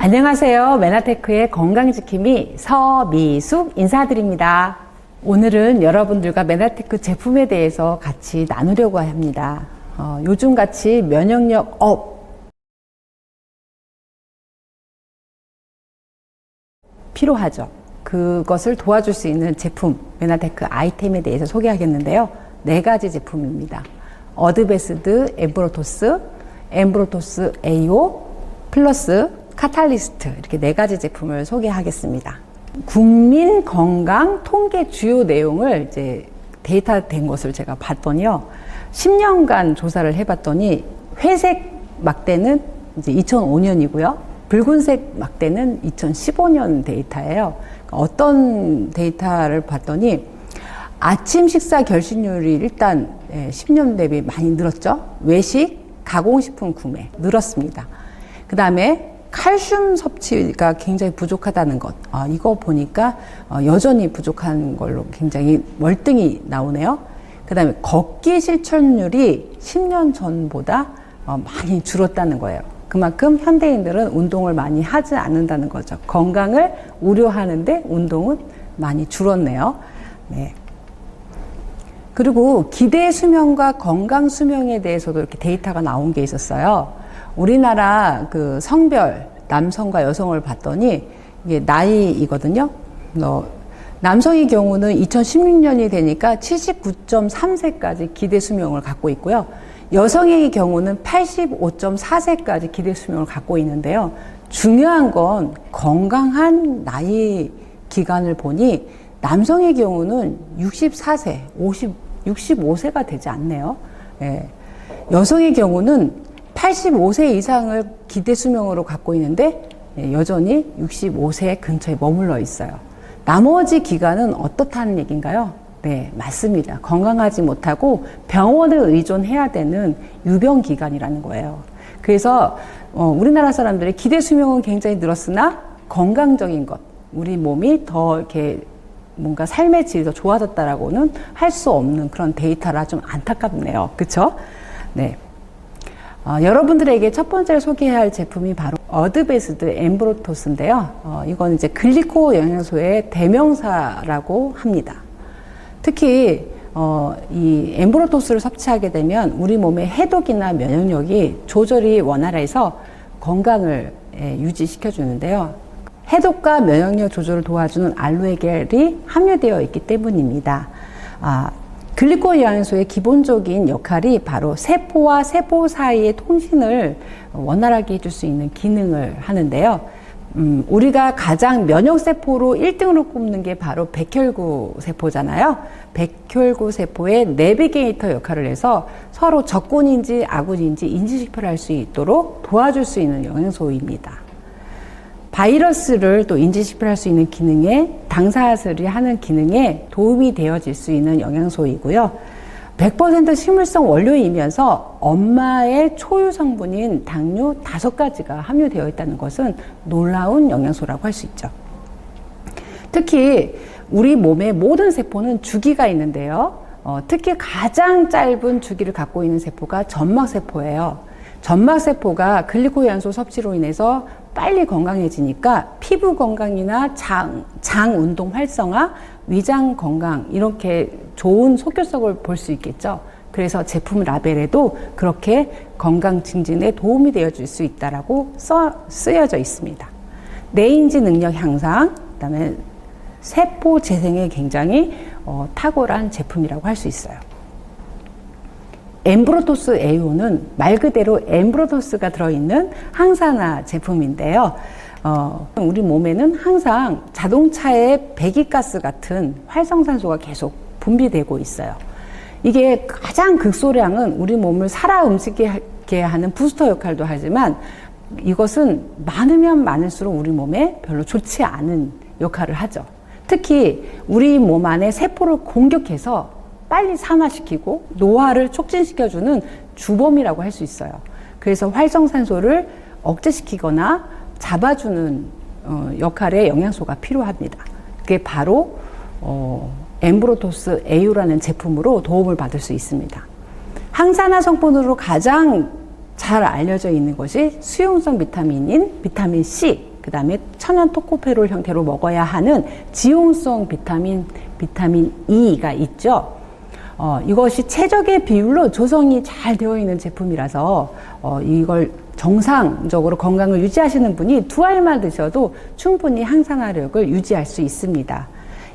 안녕하세요. 메나테크의 건강지킴이 서미숙 인사드립니다. 오늘은 여러분들과 메나테크 제품에 대해서 같이 나누려고 합니다. 요즘같이 면역력 업 필요하죠. 그것을 도와줄 수 있는 제품, 메나테크 아이템에 대해서 소개하겠는데요. 4가지 제품입니다. 어드베스드 엠브로토스, 엠브로토스 AO, 플러스 카탈리스트, 이렇게 4가지 제품을 소개하겠습니다. 국민 건강 통계 주요 내용을 이제 데이터된 것을 제가 봤더니요. 10년간 조사를 해봤더니 회색 막대는 이제 2005년이고요. 붉은색 막대는 2015년 데이터예요. 어떤 데이터를 봤더니 아침 식사 결식률이 일단 10년 대비 많이 늘었죠. 외식, 가공식품 구매 늘었습니다. 그 다음에 칼슘 섭취가 굉장히 부족하다는 것. 이거 보니까 여전히 부족한 걸로 굉장히 월등히 나오네요. 그 다음에 걷기 실천율이 10년 전보다 많이 줄었다는 거예요. 그만큼 현대인들은 운동을 많이 하지 않는다는 거죠. 건강을 우려하는데 운동은 많이 줄었네요. 네. 그리고 기대 수명과 건강 수명에 대해서도 이렇게 데이터가 나온 게 있었어요. 우리나라 그 성별, 남성과 여성을 봤더니 이게 나이이거든요. 남성의 경우는 2016년이 되니까 79.3세까지 기대 수명을 갖고 있고요. 여성의 경우는 85.4세까지 기대 수명을 갖고 있는데요. 중요한 건 건강한 나이 기간을 보니 남성의 경우는 64세, 65세가 되지 않네요. 예. 여성의 경우는 85세 이상을 기대 수명으로 갖고 있는데 여전히 65세 근처에 머물러 있어요. 나머지 기간은 어떻다는 얘기인가요? 네, 맞습니다. 건강하지 못하고 병원을 의존해야 되는 유병 기간이라는 거예요. 그래서 우리나라 사람들의 기대 수명은 굉장히 늘었으나 건강적인 것, 우리 몸이 더 이렇게 뭔가 삶의 질이 더 좋아졌다라고는 할 수 없는 그런 데이터라 좀 안타깝네요. 그렇죠? 네. 여러분들에게 첫 번째로 소개해야 할 제품이 바로 어드베스드 엠브로토스인데요. 이건 이제 글리코 영양소의 대명사라고 합니다. 특히 이 엠브로토스를 섭취하게 되면 우리 몸의 해독이나 면역력이 조절이 원활해서 건강을 유지시켜 주는데요. 해독과 면역력 조절을 도와주는 알로에겔이 함유되어 있기 때문입니다. 글리코 영양소의 기본적인 역할이 바로 세포와 세포 사이의 통신을 원활하게 해줄 수 있는 기능을 하는데요. 우리가 가장 면역세포로 1등으로 꼽는 게 바로 백혈구 세포잖아요. 백혈구 세포의 내비게이터 역할을 해서 서로 적군인지 아군인지 인지식별할 수 있도록 도와줄 수 있는 영양소입니다. 바이러스를 또 인지식별할 수 있는 기능에 당사슬이 하는 기능에 도움이 되어질 수 있는 영양소이고요. 100% 식물성 원료이면서 엄마의 초유 성분인 당류 5가지가 함유되어 있다는 것은 놀라운 영양소라고 할 수 있죠. 특히 우리 몸의 모든 세포는 주기가 있는데요. 특히 가장 짧은 주기를 갖고 있는 세포가 점막세포예요. 점막세포가 글리코 영양소 섭취로 인해서 빨리 건강해지니까 피부 건강이나 장 운동 활성화, 위장 건강 이렇게 좋은 속효석을 볼 수 있겠죠. 그래서 제품 라벨에도 그렇게 건강 증진에 도움이 되어줄 수 있다라고 쓰여져 있습니다. 뇌인지 능력 향상, 그다음에 세포 재생에 굉장히 탁월한 제품이라고 할 수 있어요. 엠브로토스 AO는 말 그대로 엠브로토스가 들어있는 항산화 제품인데요. 우리 몸에는 항상 자동차의 배기가스 같은 활성산소가 계속 분비되고 있어요. 이게 가장 극소량은 우리 몸을 살아 움직이게 하는 부스터 역할도 하지만 이것은 많으면 많을수록 우리 몸에 별로 좋지 않은 역할을 하죠. 특히 우리 몸 안에 세포를 공격해서 빨리 산화시키고 노화를 촉진시켜주는 주범이라고 할 수 있어요. 그래서 활성산소를 억제시키거나 잡아주는 역할의 영양소가 필요합니다. 그게 바로 엠브로토스 AO라는 제품으로 도움을 받을 수 있습니다. 항산화 성분으로 가장 잘 알려져 있는 것이 수용성 비타민인 비타민 C, 그 그 다음에 천연 토코페롤 형태로 먹어야 하는 지용성 비타민 E가 있죠. 이것이 최적의 비율로 조성이 잘 되어 있는 제품이라서 이걸 정상적으로 건강을 유지하시는 분이 2알만 드셔도 충분히 항산화력을 유지할 수 있습니다.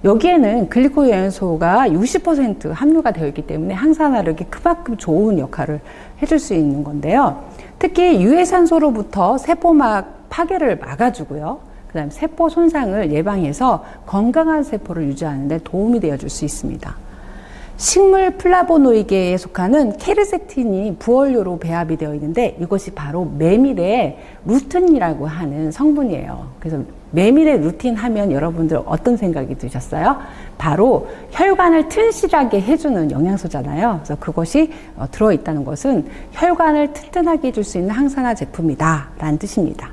여기에는 글리코 영양소가 60% 함유가 되어 있기 때문에 항산화력이 그만큼 좋은 역할을 해줄 수 있는 건데요. 특히 유해산소로부터 세포막 파괴를 막아주고요. 그 다음에 세포 손상을 예방해서 건강한 세포를 유지하는 데 도움이 되어줄 수 있습니다. 식물 플라보노이드에 속하는 케르세틴이 부원료로 배합이 되어 있는데 이것이 바로 메밀의 루틴이라고 하는 성분이에요. 그래서 메밀의 루틴 하면 여러분들 어떤 생각이 드셨어요? 바로 혈관을 튼실하게 해주는 영양소잖아요. 그래서 그것이 들어있다는 것은 혈관을 튼튼하게 해줄 수 있는 항산화 제품이다 라는 뜻입니다.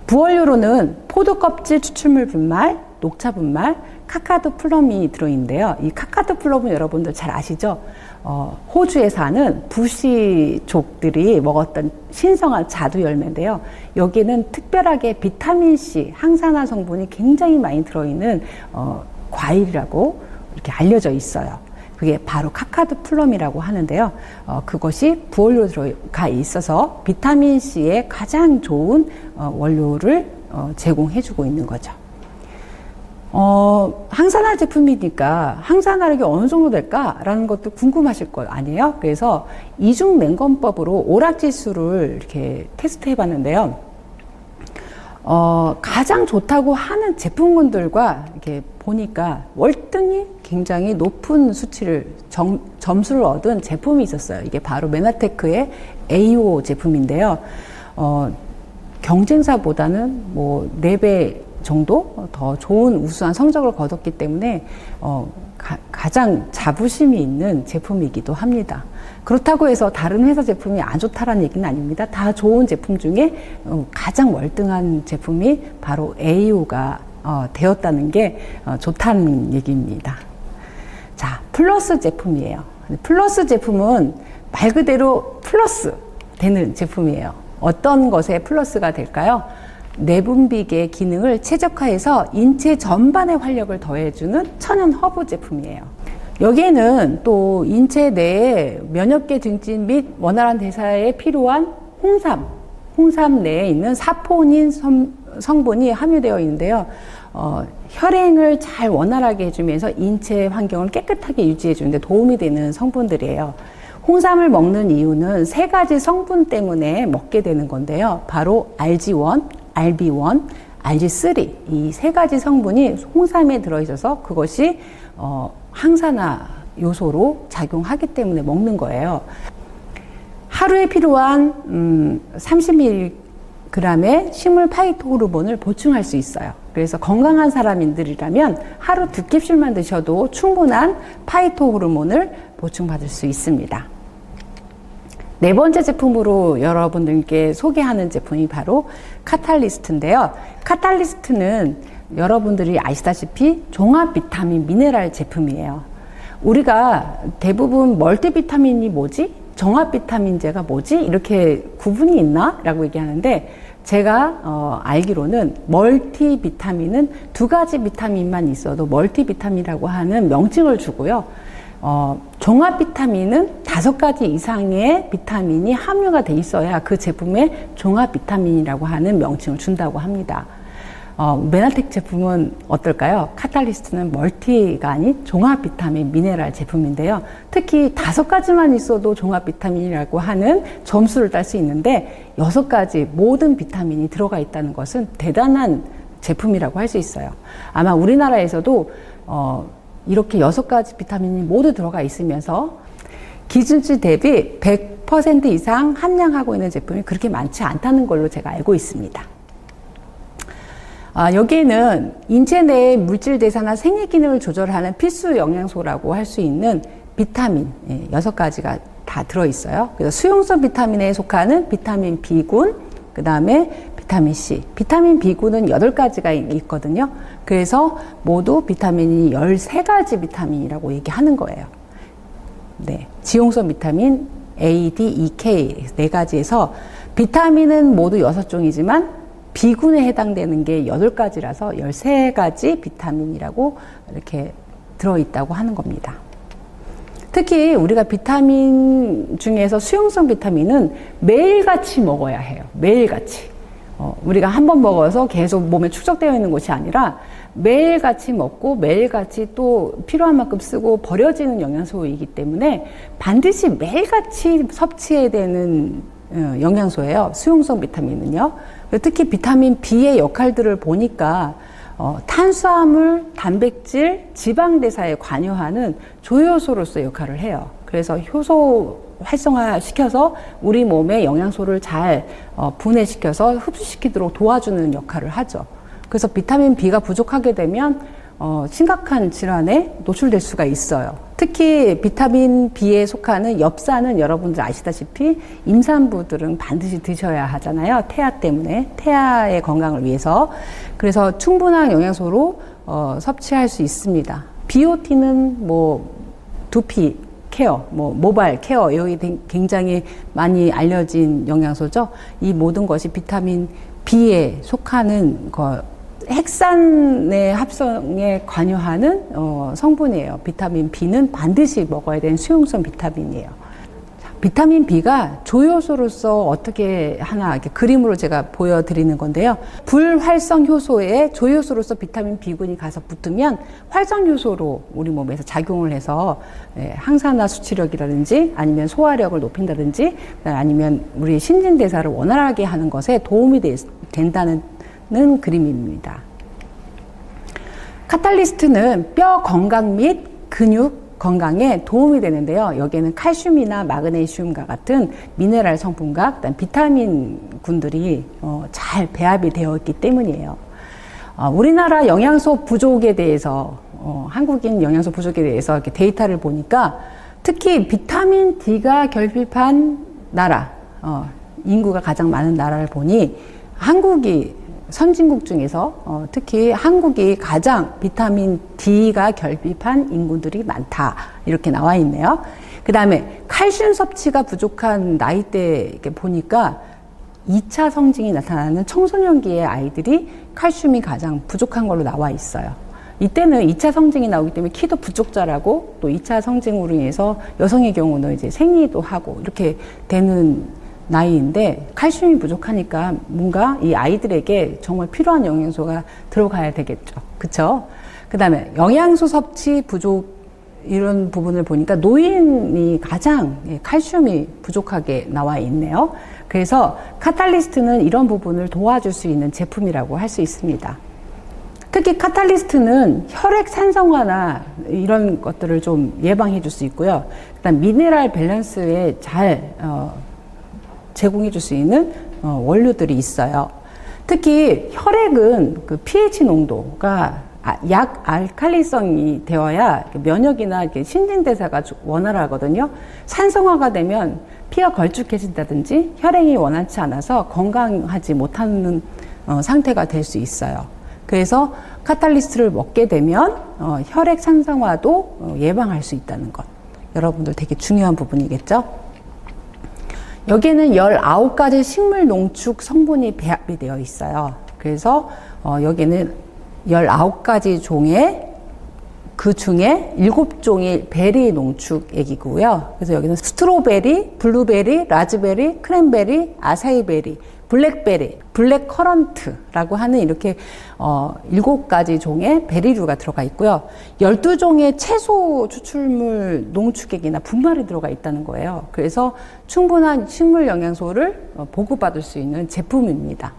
부원료로는 포도 껍질 추출물 분말, 녹차 분말, 카카도 플럼이 들어있는데요. 이 카카도 플럼은 여러분들 잘 아시죠? 호주에 사는 부시족들이 먹었던 신성한 자두 열매인데요. 여기에는 특별하게 비타민C, 항산화 성분이 굉장히 많이 들어있는 과일이라고 이렇게 알려져 있어요. 그게 바로 카카도 플럼이라고 하는데요. 그것이 부원료로 들어가 있어서 비타민C의 가장 좋은 원료를 제공해주고 있는 거죠. 항산화 제품이니까 항산화력이 어느 정도 될까라는 것도 궁금하실 거 아니에요? 그래서 이중 맹검법으로 오락지수를 이렇게 테스트 해봤는데요. 가장 좋다고 하는 제품군들과 이렇게 보니까 월등히 굉장히 높은 수치를 점수를 얻은 제품이 있었어요. 이게 바로 메나테크의 AO 제품인데요. 경쟁사보다는 뭐 4배 정도 더 좋은 우수한 성적을 거뒀기 때문에 가장 자부심이 있는 제품이기도 합니다. 그렇다고 해서 다른 회사 제품이 안 좋다라는 얘기는 아닙니다. 다 좋은 제품 중에 가장 월등한 제품이 바로 AO가 되었다는 게 좋다는 얘기입니다. 자, 플러스 제품이에요. 플러스 제품은 말 그대로 플러스 되는 제품이에요. 어떤 것에 플러스가 될까요? 내분비계 기능을 최적화해서 인체 전반의 활력을 더해주는 천연 허브 제품이에요. 여기에는 또 인체 내에 면역계 증진 및 원활한 대사에 필요한 홍삼 내에 있는 사포닌 성분이 함유되어 있는데요. 혈행을 잘 원활하게 해주면서 인체 환경을 깨끗하게 유지해주는 데 도움이 되는 성분들이에요. 홍삼을 먹는 이유는 3가지 성분 때문에 먹게 되는 건데요. 바로 RG1, RB1, RG3 이 3가지 성분이 홍삼에 들어있어서 그것이 항산화 요소로 작용하기 때문에 먹는 거예요. 하루에 필요한 30mg의 식물 파이토 호르몬을 보충할 수 있어요. 그래서 건강한 사람들이라면 하루 2캡슐만 드셔도 충분한 파이토 호르몬을 보충받을 수 있습니다. 4번째 제품으로 여러분들께 소개하는 제품이 바로 카탈리스트인데요. 카탈리스트는 여러분들이 아시다시피 종합 비타민 미네랄 제품이에요. 우리가 대부분 멀티비타민이 뭐지? 종합 비타민제가 뭐지? 이렇게 구분이 있나? 라고 얘기하는데 제가 알기로는 멀티비타민은 2가지 비타민만 있어도 멀티비타민이라고 하는 명칭을 주고요. 종합 비타민은 5가지 이상의 비타민이 함유가 돼 있어야 그 제품에 종합 비타민이라고 하는 명칭을 준다고 합니다. 메나텍 제품은 어떨까요? 카탈리스트는 멀티가 아닌 종합 비타민 미네랄 제품인데요. 특히 5가지만 있어도 종합 비타민이라고 하는 점수를 딸 수 있는데 6가지 모든 비타민이 들어가 있다는 것은 대단한 제품이라고 할 수 있어요. 아마 우리나라에서도 이렇게 6가지 비타민이 모두 들어가 있으면서 기준치 대비 100% 이상 함량하고 있는 제품이 그렇게 많지 않다는 걸로 제가 알고 있습니다. 여기에는 인체 내의 물질 대사나 생리 기능을 조절하는 필수 영양소라고 할 수 있는 비타민 6가지가 다 들어있어요. 그래서 수용성 비타민에 속하는 비타민 B군, 그 다음에 비타민 C. 비타민 B군은 8가지가 있거든요. 그래서 모두 비타민이 13가지 비타민이라고 얘기하는 거예요. 네. 지용성 비타민 A, D, E, K 4가지에서 비타민은 모두 6종이지만 B군에 해당되는 게 8가지라서 13가지 비타민이라고 이렇게 들어있다고 하는 겁니다. 특히 우리가 비타민 중에서 수용성 비타민은 매일같이 먹어야 해요. 매일같이. 우리가 한 번 먹어서 계속 몸에 축적되어 있는 것이 아니라 매일같이 먹고 매일같이 또 필요한 만큼 쓰고 버려지는 영양소이기 때문에 반드시 매일같이 섭취해야 되는 영양소예요. 수용성 비타민은요. 특히 비타민 B의 역할들을 보니까 탄수화물, 단백질, 지방 대사에 관여하는 조효소로서 역할을 해요. 그래서 효소 활성화시켜서 우리 몸에 영양소를 잘 분해시켜서 흡수시키도록 도와주는 역할을 하죠. 그래서 비타민 B가 부족하게 되면 심각한 질환에 노출될 수가 있어요. 특히 비타민 B에 속하는 엽산은 여러분들 아시다시피 임산부들은 반드시 드셔야 하잖아요. 태아 때문에, 태아의 건강을 위해서. 그래서 충분한 영양소로 섭취할 수 있습니다. 비오틴은 뭐 두피 케어, 뭐 모발 케어, 여기 굉장히 많이 알려진 영양소죠. 이 모든 것이 비타민 B에 속하는 핵산의 합성에 관여하는 성분이에요. 비타민 B는 반드시 먹어야 되는 수용성 비타민이에요. 비타민 B가 조효소로서 어떻게 하나 이렇게 그림으로 제가 보여드리는 건데요. 불활성 효소에 조효소로서 비타민 B군이 가서 붙으면 활성 효소로 우리 몸에서 작용을 해서 항산화 수치력이라든지 아니면 소화력을 높인다든지 아니면 우리 신진대사를 원활하게 하는 것에 도움이 된다는 그림입니다. 카탈리스트는 뼈 건강 및 근육 건강에 도움이 되는데요. 여기에는 칼슘이나 마그네슘과 같은 미네랄 성분과 그다음 비타민군들이 잘 배합이 되어 있기 때문이에요. 우리나라 영양소 부족에 대해서 한국인 영양소 부족에 대해서 이렇게 데이터를 보니까 특히 비타민 D가 결핍한 나라, 인구가 가장 많은 나라를 보니 한국이 선진국 중에서 특히 한국이 가장 비타민 D가 결핍한 인구들이 많다 이렇게 나와 있네요. 그 다음에 칼슘 섭취가 부족한 나이대 보니까 2차 성징이 나타나는 청소년기의 아이들이 칼슘이 가장 부족한 걸로 나와 있어요. 이때는 2차 성징이 나오기 때문에 키도 부쩍 자라고 또 2차 성징으로 인해서 여성의 경우는 이제 생리도 하고 이렇게 되는 나이인데 칼슘이 부족하니까 뭔가 이 아이들에게 정말 필요한 영양소가 들어가야 되겠죠. 그쵸? 그 다음에 영양소 섭취 부족 이런 부분을 보니까 노인이 가장 칼슘이 부족하게 나와 있네요. 그래서 카탈리스트는 이런 부분을 도와줄 수 있는 제품이라고 할 수 있습니다. 특히 카탈리스트는 혈액 산성화나 이런 것들을 좀 예방해 줄 수 있고요. 그다음 미네랄 밸런스에 잘 제공해 줄 수 있는 원료들이 있어요. 특히 혈액은 그 pH 농도가 약 알칼리성이 되어야 면역이나 신진대사가 원활하거든요. 산성화가 되면 피가 걸쭉해진다든지 혈액이 원활치 않아서 건강하지 못하는 상태가 될 수 있어요. 그래서 카탈리스트를 먹게 되면 혈액 산성화도 예방할 수 있다는 것. 여러분들 되게 중요한 부분이겠죠? 여기에는 19가지 식물 농축 성분이 배합이 되어 있어요. 그래서 여기는 19가지 종의 그 중에 7종이 베리 농축액이고요. 그래서 여기는 스트로베리, 블루베리, 라즈베리, 크랜베리, 아사이베리, 블랙베리, 블랙커런트라고 하는 이렇게 7가지 종의 베리류가 들어가 있고요. 12종의 채소 추출물 농축액이나 분말이 들어가 있다는 거예요. 그래서 충분한 식물 영양소를 보급받을 수 있는 제품입니다.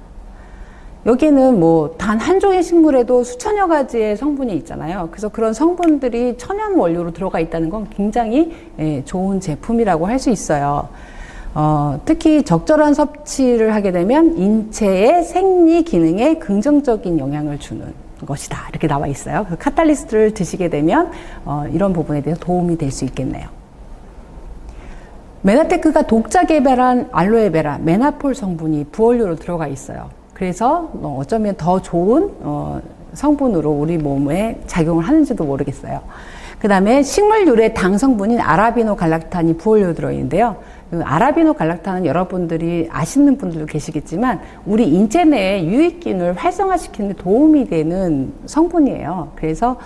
여기는 뭐 단 한 종의 식물에도 수천여 가지의 성분이 있잖아요. 그래서 그런 성분들이 천연 원료로 들어가 있다는 건 굉장히 좋은 제품이라고 할 수 있어요. 특히 적절한 섭취를 하게 되면 인체의 생리 기능에 긍정적인 영향을 주는 것이다. 이렇게 나와 있어요. 그 카탈리스트를 드시게 되면 이런 부분에 대해서 도움이 될 수 있겠네요. 메나테크가 독자 개발한 알로에베라, 메나폴 성분이 부원료로 들어가 있어요. 그래서 어쩌면 더 좋은 성분으로 우리 몸에 작용을 하는지도 모르겠어요. 그 다음에 식물 유래 당 성분인 아라비노 갈락탄이 부원료로 들어있는데요. 그 아라비노 갈락탄은 여러분들이 아시는 분들도 계시겠지만 우리 인체 내에 유익균을 활성화시키는 데 도움이 되는 성분이에요. 그래서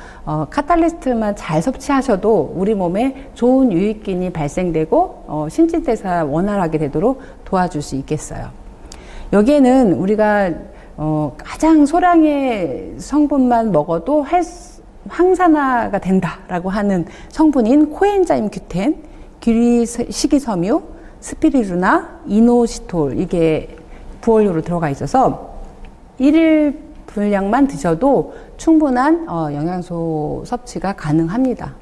카탈리스트만 잘 섭취하셔도 우리 몸에 좋은 유익균이 발생되고 신진대사 원활하게 되도록 도와줄 수 있겠어요. 여기에는 우리가 가장 소량의 성분만 먹어도 항산화가 된다라고 하는 성분인 코엔자임 규텐, 귀리식이섬유, 스피리루나, 이노시톨, 이게 부원료로 들어가 있어서 1일 분량만 드셔도 충분한 영양소 섭취가 가능합니다.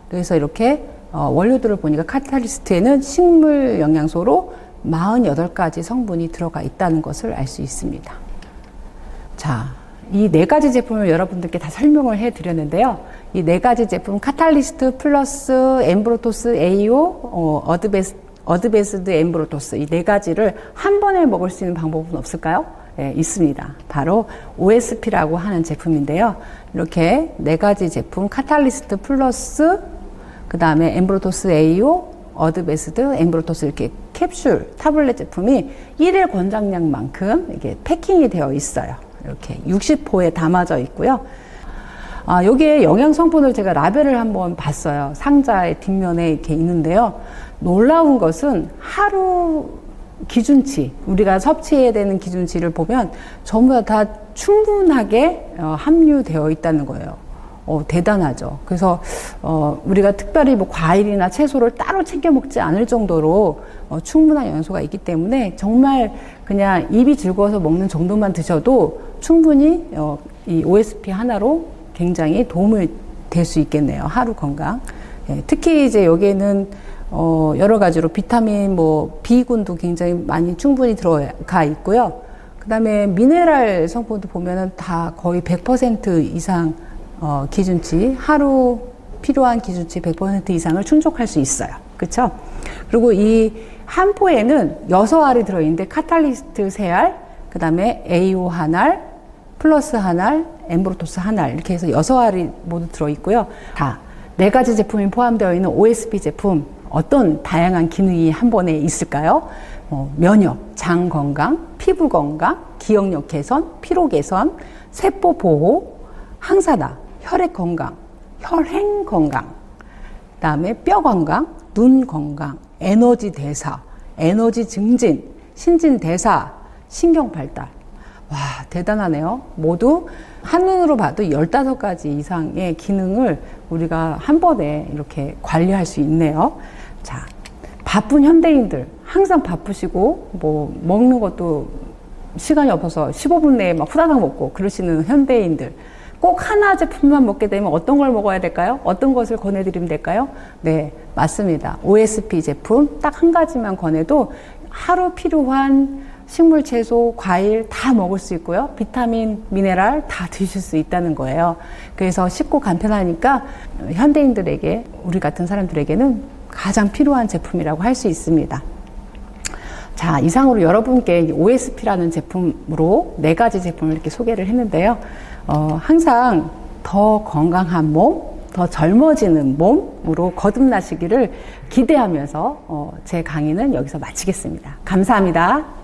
그래서 이렇게 원료들을 보니까 카탈리스트에는 식물 영양소로 48가지 성분이 들어가 있다는 것을 알 수 있습니다. 자, 이 4가지 제품을 여러분들께 다 설명을 해 드렸는데요. 이 4가지 제품 카탈리스트 플러스 엠브로토스 AO, 어드베스드 엠브로토스, 이 4가지를 한 번에 먹을 수 있는 방법은 없을까요? 네, 있습니다. 바로 OSP라고 하는 제품인데요. 이렇게 4가지 제품 카탈리스트 플러스 그 다음에 엠브로토스 AO, 어드베스드, 엠브로토스 이렇게 캡슐, 타블렛 제품이 1일 권장량만큼 이게 패킹이 되어 있어요. 이렇게 60호에 담아져 있고요. 여기에 영양 성분을 제가 라벨을 한번 봤어요. 상자의 뒷면에 이렇게 있는데요. 놀라운 것은 하루 기준치, 우리가 섭취해야 되는 기준치를 보면 전부 다 충분하게 함유되어 있다는 거예요. 대단하죠. 그래서 우리가 특별히 뭐 과일이나 채소를 따로 챙겨 먹지 않을 정도로 충분한 영양소가 있기 때문에 정말 그냥 입이 즐거워서 먹는 정도만 드셔도 충분히 이 OSP 하나로 굉장히 도움을 될 수 있겠네요. 하루 건강. 예, 특히 이제 여기에는 여러 가지로 비타민, 뭐 B군도 굉장히 많이 충분히 들어가 있고요. 그다음에 미네랄 성분도 보면은 다 거의 100% 이상 기준치, 하루 필요한 기준치 100% 이상을 충족할 수 있어요. 그렇죠? 그리고 이 한 포에는 6알이 들어있는데 카탈리스트 3알, 그 다음에 AO 1알, 플러스 1알, 엠브로토스 1알 이렇게 해서 6알이 모두 들어있고요. 다 4가지 제품이 포함되어 있는 OSP 제품, 어떤 다양한 기능이 한 번에 있을까요? 면역, 장 건강, 피부 건강, 기억력 개선, 피로 개선, 세포 보호, 항산화, 혈액 건강, 혈행 건강, 그다음에 뼈 건강, 눈 건강, 에너지 대사, 에너지 증진, 신진 대사, 신경 발달. 와, 대단하네요. 모두 한눈으로 봐도 15가지 이상의 기능을 우리가 한 번에 이렇게 관리할 수 있네요. 자, 바쁜 현대인들, 항상 바쁘시고, 뭐, 먹는 것도 시간이 없어서 15분 내에 막 후다닥 먹고 그러시는 현대인들. 꼭 하나 제품만 먹게 되면 어떤 걸 먹어야 될까요? 어떤 것을 권해드리면 될까요? 네, 맞습니다. OSP 제품 딱 한 가지만 권해도 하루 필요한 식물, 채소, 과일 다 먹을 수 있고요. 비타민, 미네랄 다 드실 수 있다는 거예요. 그래서 쉽고 간편하니까 현대인들에게, 우리 같은 사람들에게는 가장 필요한 제품이라고 할 수 있습니다. 자, 이상으로 여러분께 OSP라는 제품으로 4가지 제품을 이렇게 소개를 했는데요. 항상 더 건강한 몸, 더 젊어지는 몸으로 거듭나시기를 기대하면서 제 강의는 여기서 마치겠습니다. 감사합니다.